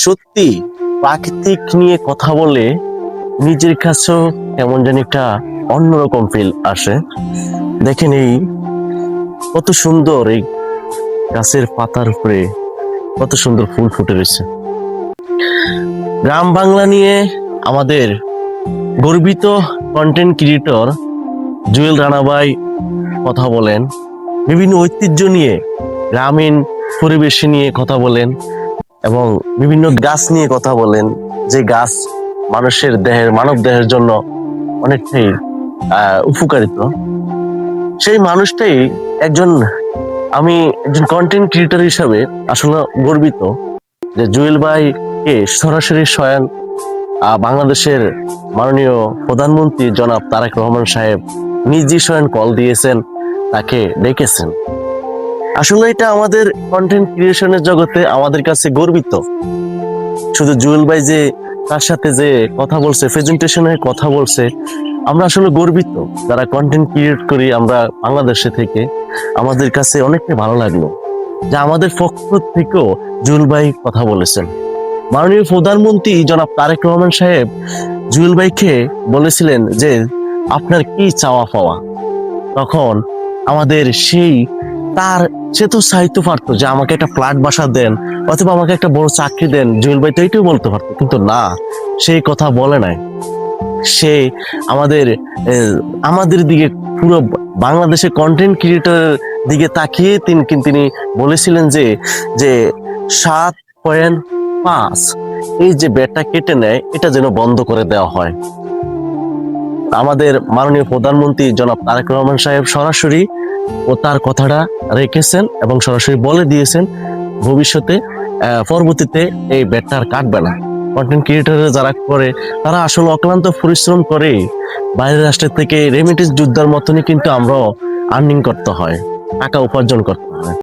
সত্যি প্রাকৃতিক নিয়ে কথা বলে নিজের কাছেও কেমন জানি একটা অন্যরকম ফিল আসে। দেখেন এই কত সুন্দর এই গাছের পাতার উপরে কত সুন্দর ফুল ফুটে রয়েছে। গ্রাম বাংলা নিয়ে আমাদের গর্বিত কন্টেন্ট ক্রিয়েটর জুয়েল রানা ভাই কথা বলেন, বিভিন্ন ঐতিহ্য নিয়ে গ্রামীণ পরিবেশ নিয়ে কথা বলেন এবং বিভিন্ন গাছ নিয়ে কথা বলেন, যে গাছ মানুষের দেহের মানব দেহের জন্য অনেকটাই উপকারিত। সেই মানুষটাই একজন, আমি একজন কন্টেন্ট ক্রিয়েটর হিসাবে আসলে গর্বিত যে জুয়েল ভাইকে সরাসরি স্বয়ং বাংলাদেশের মাননীয় প্রধানমন্ত্রী জনাব তারেক রহমান সাহেব নিজে স্বয়ং কল দিয়েছেন, তাকে ডেকেছেন। আসলে এটা আমাদের কন্টেন্ট ক্রিয়েশনের জগতে আমাদের কাছে গর্বিত। শুধু জুয়েল ভাই যে তার সাথে যে কথা বলছে, প্রেজেন্টেশনের কথা বলছে, আমরা আসলে গর্বিত যারা কন্টেন্ট ক্রিয়েট করি আমরা বাংলাদেশে থেকে। আমাদের কাছে অনেকটাই ভালো লাগলো যে আমাদের পক্ষ থেকেও জুয়েল ভাই কথা বলেছেন। মাননীয় প্রধানমন্ত্রী জনাব তারেক রহমান সাহেব জুয়েল ভাইকে বলেছিলেন যে আপনার কি চাওয়া পাওয়া। তখন আমাদের সেই সে তো চাইতে পারতো যে আমাকে একটা ফ্ল্যাট বাসা দেন অথবা আমাকে একটা বড় চাকরি দেন, জুয়েল ভাই তো এইটাও বলতে পারতো, কিন্তু না, সেই কথা বলে নাই। সে আমাদের আমাদের দিকে, পুরো বাংলাদেশের কন্টেন্ট ক্রিয়েটরের দিকে তাকিয়ে তিনি বলেছিলেন যে যে 7.5 এই যে ব্যাটটা কেটে নেয় এটা যেন বন্ধ করে দেওয়া হয়। আমাদের মাননীয় প্রধানমন্ত্রী জনাব তারেক রহমান সাহেব সরাসরি ও তার কথাটা রেখেছেন এবং সরাসরি বলে দিয়েছেন ভবিষ্যতে পরবর্তীতে এই ব্যাটটা আর কাটবে না। কন্টেন্ট ক্রিয়েটর যারা করে তারা আসলে অক্লান্ত পরিশ্রম করে বাইরের রাষ্ট্রের থেকে রেমিটেন্স যোদ্ধার মতনই কিন্তু আমরাও আর্নিং করতে হয়, টাকা উপার্জন করতে হয়।